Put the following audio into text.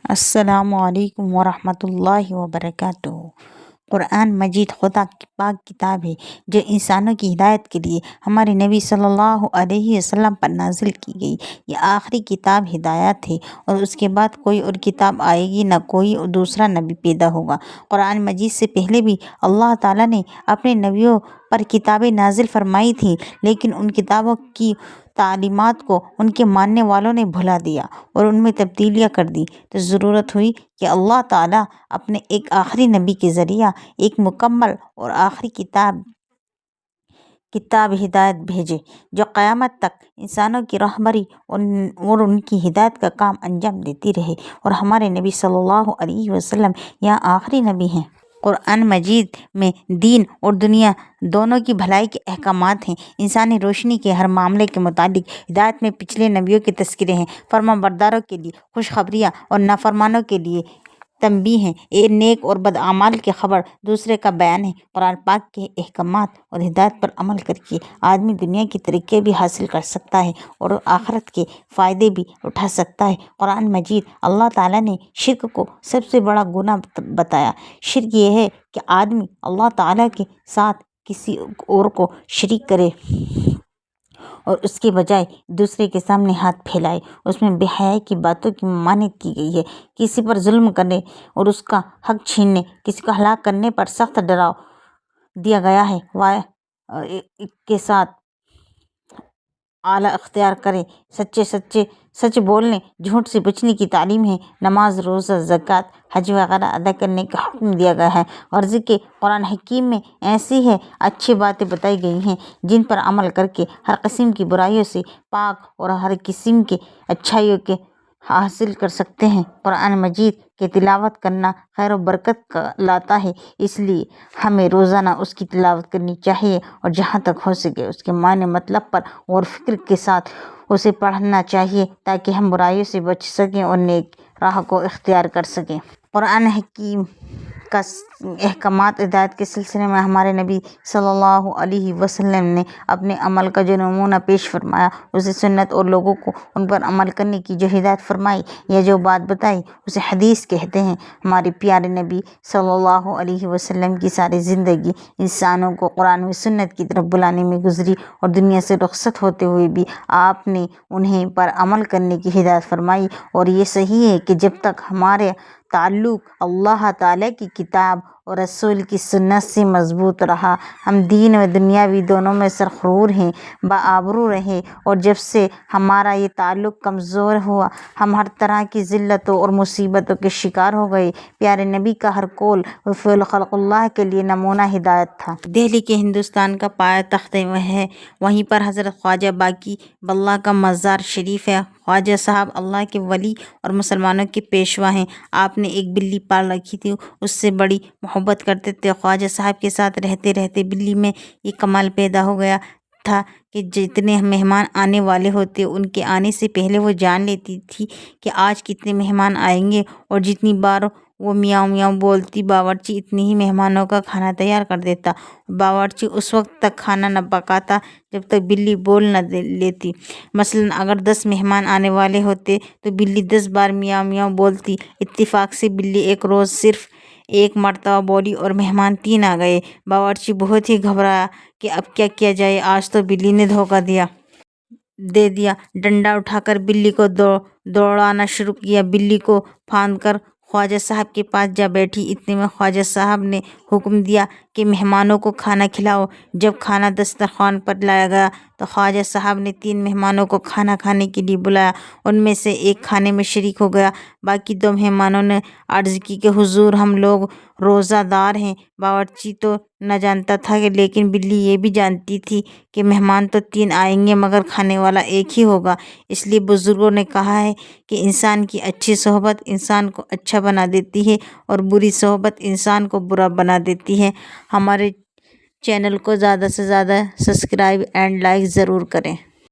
السلام علیکم ورحمۃ اللہ وبرکاتہ۔ قرآن مجید خدا کی پاک کتاب ہے جو انسانوں کی ہدایت کے لیے ہمارے نبی صلی اللہ علیہ وسلم پر نازل کی گئی۔ یہ آخری کتاب ہدایت ہے اور اس کے بعد کوئی اور کتاب آئے گی، نہ کوئی دوسرا نبی پیدا ہوگا۔ قرآن مجید سے پہلے بھی اللہ تعالیٰ نے اپنے نبیوں پر کتابیں نازل فرمائی تھیں، لیکن ان کتابوں کی تعلیمات کو ان کے ماننے والوں نے بھلا دیا اور ان میں تبدیلیاں کر دی، تو ضرورت ہوئی کہ اللہ تعالیٰ اپنے ایک آخری نبی کے ذریعہ ایک مکمل اور آخری کتاب ہدایت بھیجے جو قیامت تک انسانوں کی رہبری اور ان کی ہدایت کا کام انجام دیتی رہے، اور ہمارے نبی صلی اللہ علیہ وسلم یہاں آخری نبی ہیں۔ قرآن مجید میں دین اور دنیا دونوں کی بھلائی کے احکامات ہیں۔ انسانی روشنی کے ہر معاملے کے متعلق ہدایت میں پچھلے نبیوں کے تذکرے ہیں۔ فرمانبرداروں کے لیے خوشخبریاں اور نافرمانوں کے لیے تنبیہ ہیں۔ ایک نیک اور بد اعمال کی خبر دوسرے کا بیان ہے۔ قرآن پاک کے احکامات اور ہدایت پر عمل کر کے آدمی دنیا کی ترقی بھی حاصل کر سکتا ہے اور آخرت کے فائدے بھی اٹھا سکتا ہے۔ قرآن مجید اللہ تعالیٰ نے شرک کو سب سے بڑا گناہ بتایا۔ شرک یہ ہے کہ آدمی اللہ تعالیٰ کے ساتھ کسی اور کو شریک کرے اور اس کے بجائے دوسرے کے سامنے ہاتھ پھیلائے۔ اس میں بے حیائی کی باتوں کی ممانعت کی گئی ہے۔ کسی پر ظلم کرنے اور اس کا حق چھیننے، کسی کو ہلاک کرنے پر سخت ڈراؤ دیا گیا ہے۔ کے ساتھ اعلیٰ اختیار کرے، سچ بولنے، جھوٹ سے بچنے کی تعلیم ہے۔ نماز، روزہ، زکوٰۃ، حج وغیرہ ادا کرنے کا حکم دیا گیا ہے۔ غرض کہ قرآن حکیم میں ایسی اچھی باتیں بتائی گئی ہیں جن پر عمل کر کے ہر قسم کی برائیوں سے پاک اور ہر قسم کی اچھائیوں کے حاصل کر سکتے ہیں۔ قرآن مجید کی تلاوت کرنا خیر و برکت لاتا ہے، اس لیے ہمیں روزانہ اس کی تلاوت کرنی چاہیے اور جہاں تک ہو سکے اس کے معنی مطلب پر غور و فکر کے ساتھ اسے پڑھنا چاہیے تاکہ ہم برائیوں سے بچ سکیں اور نیک راہ کو اختیار کر سکیں۔ قرآن حکیم کا احکامات ہدایت کے سلسلے میں ہمارے نبی صلی اللہ علیہ وسلم نے اپنے عمل کا جو نمونہ پیش فرمایا، اسے سنت، اور لوگوں کو ان پر عمل کرنے کی جو ہدایت فرمائی یا جو بات بتائی اسے حدیث کہتے ہیں۔ ہمارے پیارے نبی صلی اللہ علیہ وسلم کی ساری زندگی انسانوں کو قرآن و سنت کی طرف بلانے میں گزری، اور دنیا سے رخصت ہوتے ہوئے بھی آپ نے انہیں پر عمل کرنے کی ہدایت فرمائی۔ اور یہ صحیح ہے کہ جب تک ہمارے تعلق اللہ تعالیٰ کی کتاب اور رسول کی سنت سے مضبوط رہا، ہم دین و دنیاوی دونوں میں سرخرور ہیں، بآبرو رہے، اور جب سے ہمارا یہ تعلق کمزور ہوا ہم ہر طرح کی ذلتوں اور مصیبتوں کے شکار ہو گئے۔ پیارے نبی کا ہر قول و فعل خلق اللہ کے لیے نمونہ ہدایت تھا۔ دہلی کے ہندوستان کا پایہ تخت ہے، وہیں پر حضرت خواجہ باقی باللہ کا مزار شریف ہے۔ خواجہ صاحب اللہ کے ولی اور مسلمانوں کے پیشوا ہیں۔ آپ نے ایک بلی پال رکھی تھی، اس سے بڑی محبت کرتے تھے۔ خواجہ صاحب کے ساتھ رہتے رہتے بلی میں یہ کمال پیدا ہو گیا تھا کہ جتنے مہمان آنے والے ہوتے ان کے آنے سے پہلے وہ جان لیتی تھی کہ آج کتنے مہمان آئیں گے، اور جتنی بار وہ میاؤں میاؤں بولتی باورچی اتنی ہی مہمانوں کا کھانا تیار کر دیتا۔ باورچی اس وقت تک کھانا نہ پکاتا جب تک بلی بول نہ لیتی۔ مثلاً اگر 10 مہمان آنے والے ہوتے تو بلی 10 بار میاؤں میاؤں بولتی۔ اتفاق سے بلی ایک روز صرف ایک مرتبہ بولی اور مہمان 3 آ گئے۔ باورچی بہت ہی گھبرایا کہ اب کیا کیا جائے، آج تو بلی نے دھوکہ دے دیا۔ ڈنڈا اٹھا کر بلی کو دوڑانا شروع کیا۔ بلی کو پھاند کر خواجہ صاحب کے پاس جا بیٹھی۔ اتنے میں خواجہ صاحب نے حکم دیا کہ مہمانوں کو کھانا کھلاؤ۔ جب کھانا دسترخوان پر لایا گیا تو خواجہ صاحب نے 3 مہمانوں کو کھانا کھانے کے لیے بلایا۔ ان میں سے ایک کھانے میں شریک ہو گیا۔ باقی 2 مہمانوں نے عرض کی کہ حضور ہم لوگ روزہ دار ہیں۔ باورچی تو نہ جانتا تھا، لیکن بلی یہ بھی جانتی تھی کہ مہمان تو 3 آئیں گے مگر کھانے والا ایک ہی ہوگا۔ اس لیے بزرگوں نے کہا ہے کہ انسان کی اچھی صحبت انسان کو اچھا بنا دیتی ہے اور بری صحبت انسان کو برا بنا دیتی ہے۔ ہمارے چینل کو زیادہ سے زیادہ سبسکرائب اینڈ لائک ضرور کریں۔